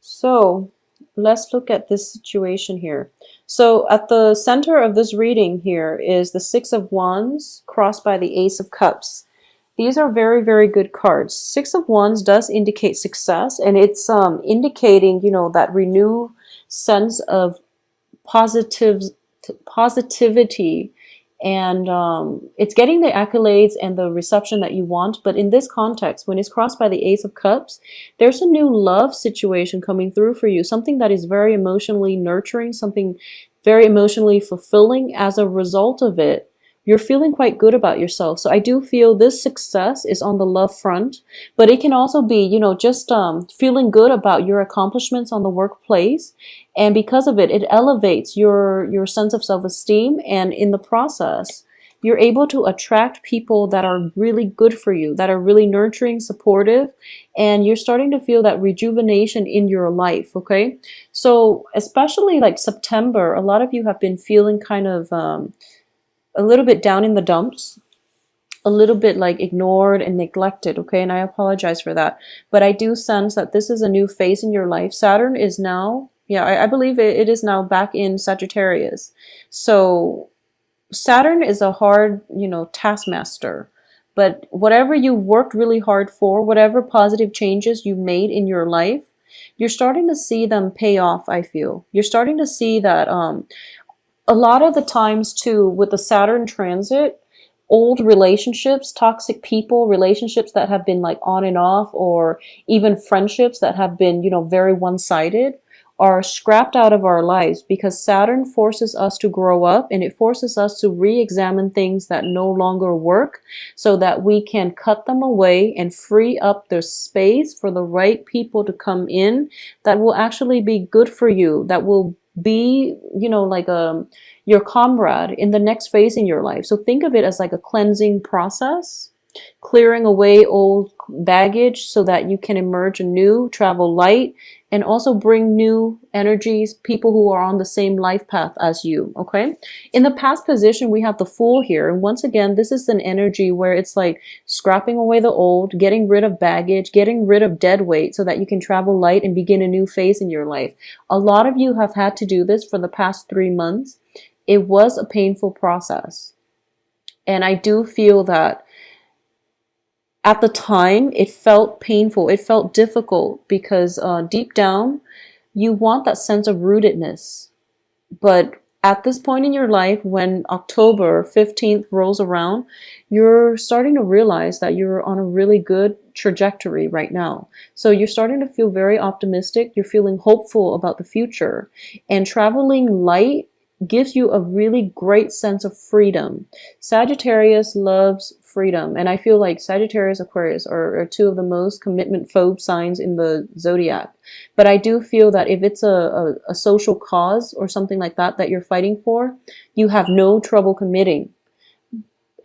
So let's look at this situation here. So at the center of this reading here is the Six of Wands crossed by the Ace of Cups. These are very, very good cards. Six of Wands does indicate success, and it's indicating, that renewed sense of positive positivity, and it's getting the accolades and the reception that you want. But in this context, when it's crossed by the Ace of Cups, there's a new love situation coming through for you, something that is very emotionally nurturing, something very emotionally fulfilling. As a result of it, you're feeling quite good about yourself. So I do feel this success is on the love front, but it can also be, just feeling good about your accomplishments on the workplace. And because of it, it elevates your sense of self-esteem. And in the process, you're able to attract people that are really good for you, that are really nurturing, supportive, and you're starting to feel that rejuvenation in your life, okay? So especially like September, a lot of you have been feeling kind of a little bit down in the dumps, a little bit like ignored and neglected, okay? And I apologize for that. But I do sense that this is a new phase in your life. Saturn is now, I believe it is now back in Sagittarius. So Saturn is a hard, taskmaster. But whatever you worked really hard for, whatever positive changes you made in your life, you're starting to see them pay off, I feel. You're starting to see that a lot of the times too, with the Saturn transit, old relationships, toxic people, relationships that have been like on and off, or even friendships that have been, very one-sided, are scrapped out of our lives, because Saturn forces us to grow up, and it forces us to re-examine things that no longer work, so that we can cut them away and free up the space for the right people to come in that will actually be good for you, that will be, like your comrade in the next phase in your life. So think of it as like a cleansing process, clearing away old baggage so that you can emerge anew, travel light, and also bring new energies, people who are on the same life path as you, okay? In the past position, we have the Fool here. And once again, this is an energy where it's like scrapping away the old, getting rid of baggage, getting rid of dead weight so that you can travel light and begin a new phase in your life. A lot of you have had to do this for the past 3 months. It was a painful process. And I do feel that at the time, it felt painful. It felt difficult because deep down, you want that sense of rootedness. But at this point in your life, when October 15th rolls around, you're starting to realize that you're on a really good trajectory right now. So you're starting to feel very optimistic. You're feeling hopeful about the future. And traveling light gives you a really great sense of freedom. Sagittarius loves freedom, and I feel like Sagittarius, Aquarius are two of the most commitment phobe signs in the zodiac. But I do feel that if it's a social cause or something like that that you're fighting for, you have no trouble committing.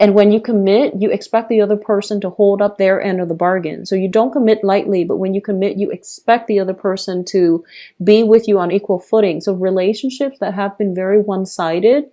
And when you commit, you expect the other person to hold up their end of the bargain. So you don't commit lightly, but when you commit, you expect the other person to be with you on equal footing. So relationships that have been very one-sided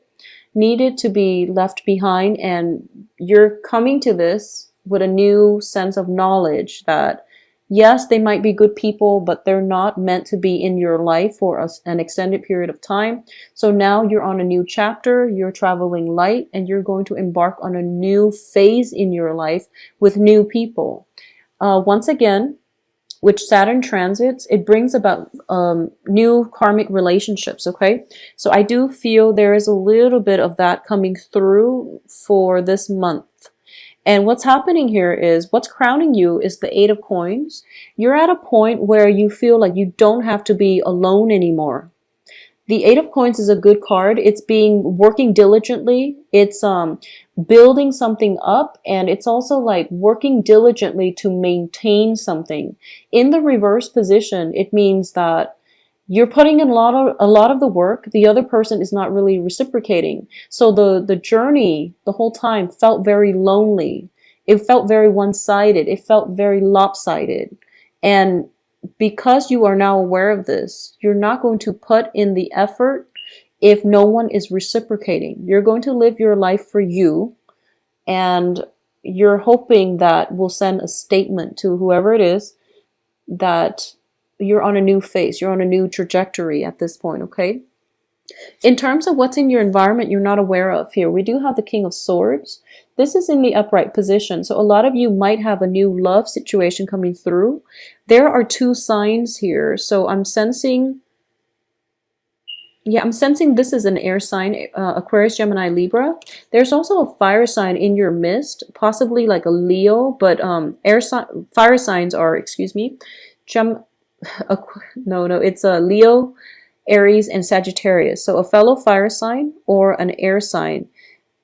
needed to be left behind, and you're coming to this with a new sense of knowledge that yes, they might be good people, but they're not meant to be in your life for an extended period of time. So now you're on a new chapter, you're traveling light, and you're going to embark on a new phase in your life with new people. Once again, with Saturn transits, it brings about new karmic relationships, okay? So I do feel there is a little bit of that coming through for this month. And what's happening here is, what's crowning you is the Eight of Coins. You're at a point where you feel like you don't have to be alone anymore. The Eight of Coins is a good card. It's working diligently. It's building something up, and it's also like working diligently to maintain something. In the reverse position, it means that you're putting in a lot of the work. The other person is not really reciprocating. So the journey the whole time felt very lonely. It felt very one-sided. It felt very lopsided. And because you are now aware of this, you're not going to put in the effort if no one is reciprocating. You're going to live your life for you, and you're hoping that will send a statement to whoever it is that you're on a new phase. You're on a new trajectory at this point, okay? In terms of what's in your environment you're not aware of here, we do have the King of Swords. This is in the upright position. So a lot of you might have a new love situation coming through. There are 2 signs here. So I'm sensing, yeah, I'm sensing this is an air sign, Aquarius, Gemini, Libra. There's also a fire sign in your midst, possibly like a Leo, but fire signs are, excuse me, it's a Leo, Aries, and Sagittarius. So a fellow fire sign or an air sign,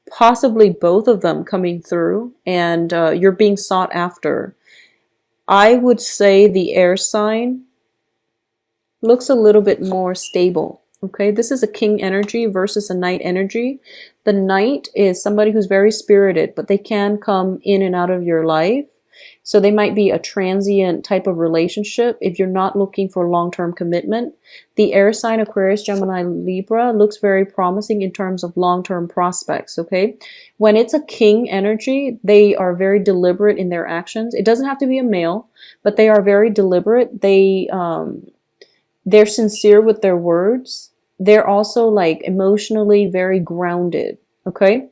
possibly both of them coming through, and you're being sought after. I would say the air sign looks a little bit more stable. Okay, this is a king energy versus a knight energy. The knight is somebody who's very spirited, but they can come in and out of your life. So they might be a transient type of relationship if you're not looking for long-term commitment. The air sign Aquarius, Gemini, Libra looks very promising in terms of long-term prospects, okay? When it's a king energy, they are very deliberate in their actions. It doesn't have to be a male, but they are very deliberate. They're sincere with their words. They're also like emotionally very grounded, okay?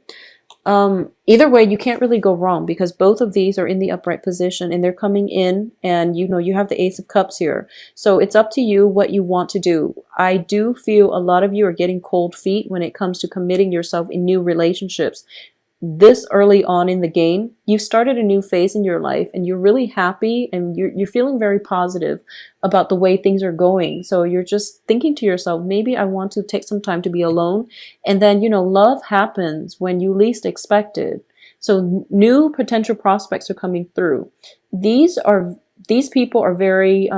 Either way, you can't really go wrong because both of these are in the upright position and they're coming in, and you know, you have the Ace of Cups here. So it's up to you what you want to do. I do feel a lot of you are getting cold feet when it comes to committing yourself in new relationships. This early on in the game, you've started a new phase in your life and you're really happy and you're feeling very positive about the way things are going. So you're just thinking to yourself, maybe I want to take some time to be alone. And then, you know, love happens when you least expect it. So new potential prospects are coming through. These people are very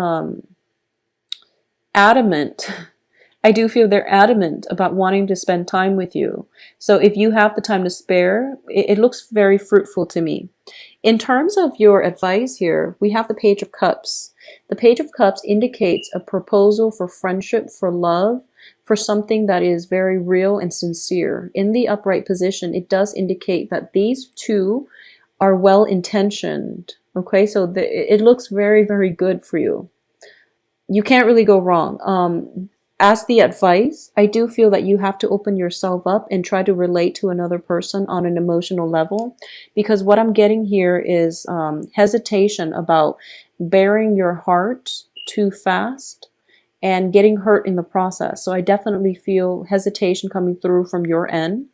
adamant. I do feel they're adamant about wanting to spend time with you. So if you have the time to spare, it looks very fruitful to me. In terms of your advice here, we have the Page of Cups. The Page of Cups indicates a proposal for friendship, for love, for something that is very real and sincere. In the upright position, it does indicate that these two are well-intentioned. Okay, so it looks very, very good for you. You can't really go wrong. As the advice, I do feel that you have to open yourself up and try to relate to another person on an emotional level, because what I'm getting here is hesitation about bearing your heart too fast and getting hurt in the process. So I definitely feel hesitation coming through from your end.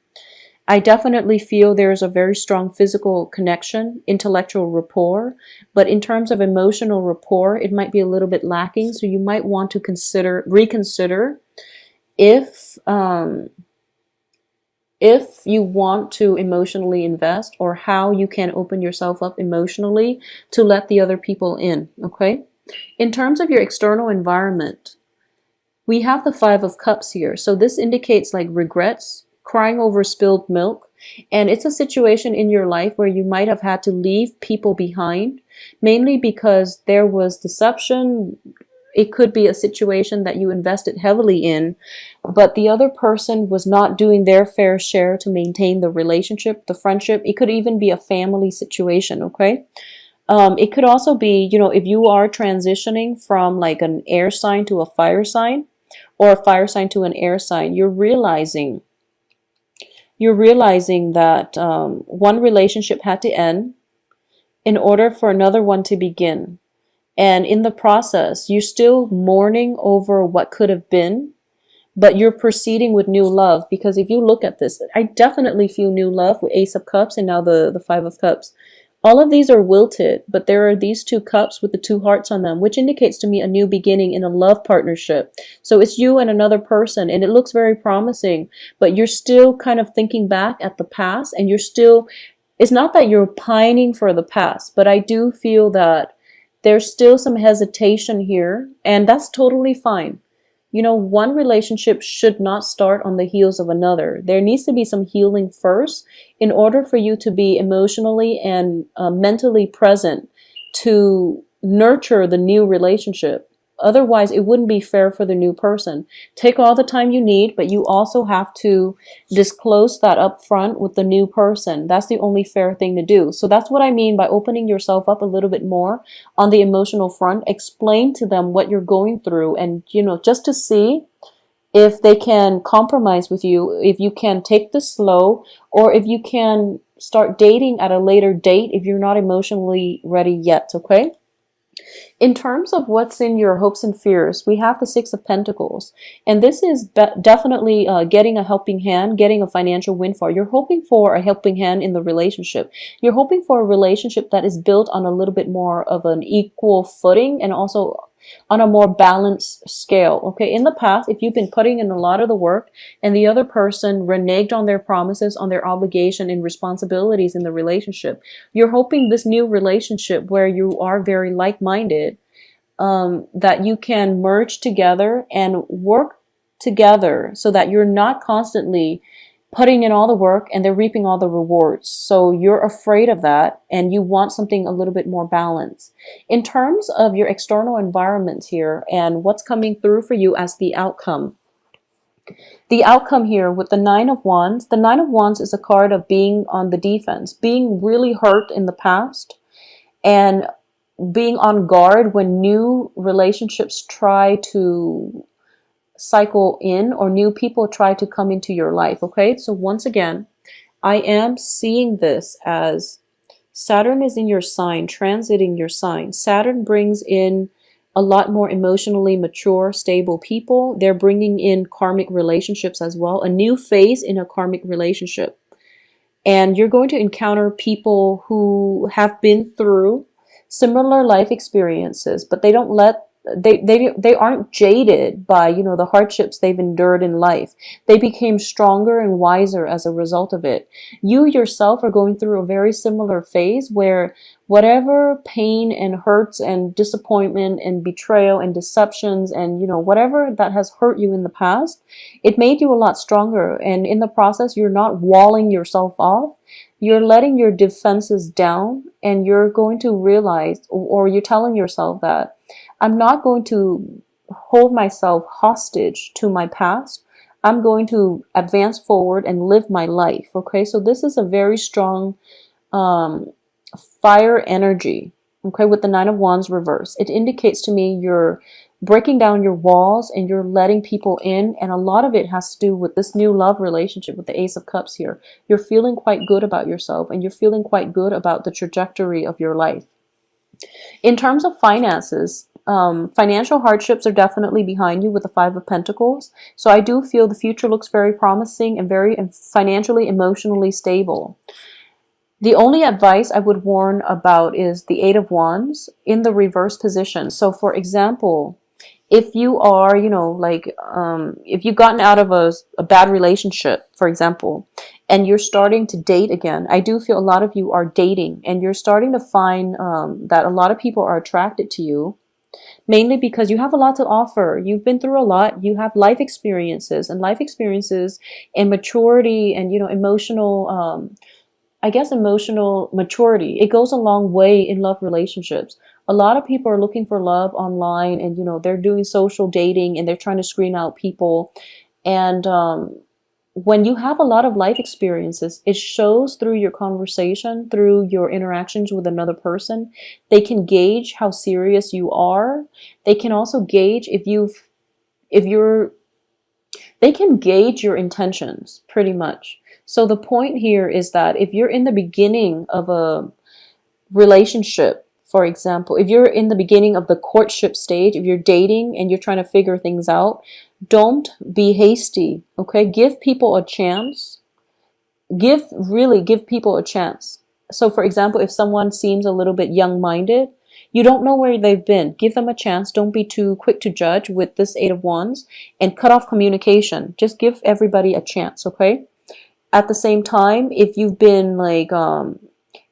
I definitely feel there's a very strong physical connection, intellectual rapport, but in terms of emotional rapport, it might be a little bit lacking. So you might want to reconsider if you want to emotionally invest, or how you can open yourself up emotionally to let the other people in, okay? In terms of your external environment, we have the Five of Cups here. So this indicates like regrets, crying over spilled milk, and it's a situation in your life where you might have had to leave people behind, mainly because there was deception. It could be a situation that you invested heavily in, but the other person was not doing their fair share to maintain the relationship, the friendship. It could even be a family situation, okay? It could also be, you know, if you are transitioning from like an air sign to a fire sign, or a fire sign to an air sign, you're realizing that one relationship had to end in order for another one to begin. And in the process, you're still mourning over what could have been, but you're proceeding with new love. Because if you look at this, I definitely feel new love with Ace of Cups and now the Five of Cups. All of these are wilted, but there are these two cups with the two hearts on them, which indicates to me a new beginning in a love partnership. So it's you and another person, and it looks very promising, but you're still kind of thinking back at the past, and it's not that you're pining for the past, but I do feel that there's still some hesitation here, and that's totally fine. You know, one relationship should not start on the heels of another. There needs to be some healing first in order for you to be emotionally and mentally present to nurture the new relationship. otherwise it wouldn't be fair for the new person. Take all the time you need, but you also have to disclose that up front with the new person. That's the only fair thing to do. So that's what I mean by opening yourself up a little bit more on the emotional front. Explain to them what you're going through, and just to see if they can compromise with you, if you can take this slow, or if you can start dating at a later date if you're not emotionally ready yet, okay? In terms of what's in your hopes and fears, we have the Six of Pentacles. And this is definitely getting a helping hand, getting a financial windfall. You're hoping for a helping hand in the relationship. You're hoping for a relationship that is built on a little bit more of an equal footing and also on a more balanced scale. Okay, in the past, if you've been putting in a lot of the work and the other person reneged on their promises, on their obligation and responsibilities in the relationship, you're hoping this new relationship where you are very like-minded, that you can merge together and work together so that you're not constantly putting in all the work and they're reaping all the rewards. So you're afraid of that and you want something a little bit more balanced. In terms of your external environment here and what's coming through for you as the outcome. The outcome here with the Nine of Wands. The Nine of Wands is a card of being on the defense, being really hurt in the past, and being on guard when new relationships try to cycle in or new people try to come into your life. Okay, so once again, I am seeing this as Saturn is in your sign, transiting your sign. Saturn brings in a lot more emotionally mature, stable people. They're bringing in karmic relationships as well, a new phase in a karmic relationship. And you're going to encounter people who have been through similar life experiences, but they don't let they aren't jaded by the hardships they've endured in life. They became stronger and wiser as a result of it. You yourself are going through a very similar phase where whatever pain and hurts and disappointment and betrayal and deceptions and whatever that has hurt you in the past, it made you a lot stronger, and in the process you're not walling yourself off. You're letting your defenses down, and you're going to realize, or you're telling yourself that I'm not going to hold myself hostage to my past. I'm going to advance forward and live my life. Okay, so this is a very strong fire energy. Okay, with the Nine of Wands reverse, it indicates to me you're breaking down your walls and you're letting people in, and a lot of it has to do with this new love relationship with the Ace of Cups here. You're feeling quite good about yourself, and you're feeling quite good about the trajectory of your life. In terms of finances, financial hardships are definitely behind you with the Five of Pentacles. So I do feel the future looks very promising and very financially, emotionally stable. The only advice I would warn about is the Eight of Wands in the reverse position. So for example, if you are, if you've gotten out of a bad relationship, for example, and you're starting to date again, I do feel a lot of you are dating, and you're starting to find that a lot of people are attracted to you, mainly because you have a lot to offer. You've been through a lot. You have life experiences, and maturity and, emotional, emotional maturity. It goes a long way in love relationships. A lot of people are looking for love online, and they're doing social dating and they're trying to screen out people. And when you have a lot of life experiences, it shows through your conversation, through your interactions with another person. They can gauge how serious you are. They can also gauge they can gauge your intentions pretty much. So the point here is that if you're in the beginning of a relationship, for example, if you're in the beginning of the courtship stage, if you're dating and you're trying to figure things out, don't be hasty, okay? Give people a chance. Really give people a chance. So for example, if someone seems a little bit young-minded, you don't know where they've been. Give them a chance. Don't be too quick to judge with this Eight of Wands, and cut off communication. Just give everybody a chance, okay? At the same time, if you've been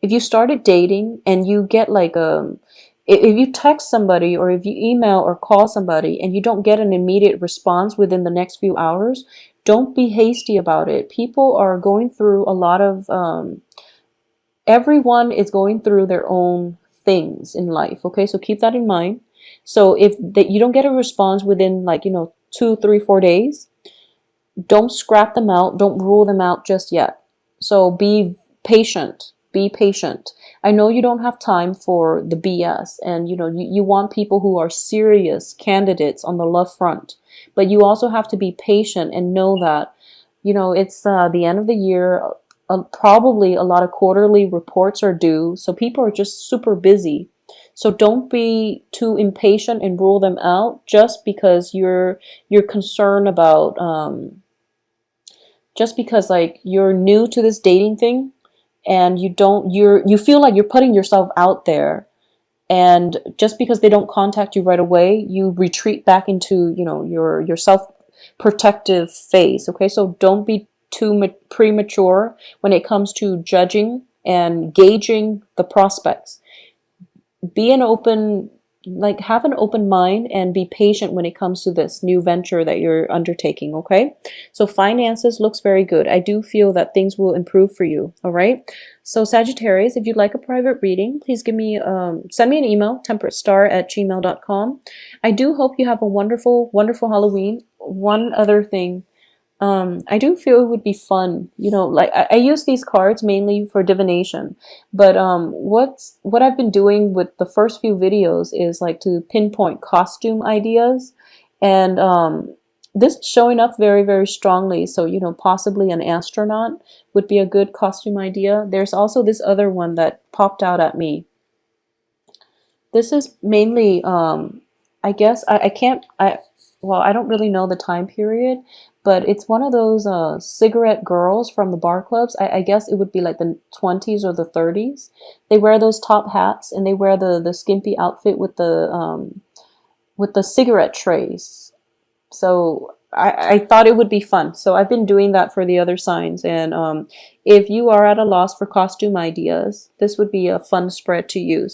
if you started dating and you get if you text somebody or if you email or call somebody and you don't get an immediate response within the next few hours, don't be hasty about it. People are going through a lot of, everyone is going through their own things in life. Okay, so keep that in mind. So if that you don't get a response within like, 2, 3, 4 days, don't scrap them out. Don't rule them out just yet. So be patient. Be patient. I know you don't have time for the BS, and you want people who are serious candidates on the love front, but you also have to be patient and know that it's the end of the year. Probably a lot of quarterly reports are due, so people are just super busy. So don't be too impatient and rule them out just because you're concerned about just because like you're new to this dating thing, and you feel like you're putting yourself out there, and just because they don't contact you right away, you retreat back into your self protective phase. Okay, so don't be too premature when it comes to judging and gauging the prospects. Be an open like have an open mind and be patient when it comes to this new venture that you're undertaking. Okay, so finances looks very good. I do feel that things will improve for you. All right, so Sagittarius, if you'd like a private reading, please send me an email, temperatestar@gmail.com. I do hope you have a wonderful Halloween. One other thing, I do feel it would be fun, like I use these cards mainly for divination, but what I've been doing with the first few videos is like to pinpoint costume ideas, and this is showing up very, very strongly. So, possibly an astronaut would be a good costume idea. There's also this other one that popped out at me. This is mainly, I guess, I can't, well, I don't really know the time period, but it's one of those cigarette girls from the bar clubs. I guess it would be like the 20s or the 30s. They wear those top hats, and they wear the skimpy outfit with the cigarette trays. So I thought it would be fun. So I've been doing that for the other signs. And if you are at a loss for costume ideas, this would be a fun spread to use.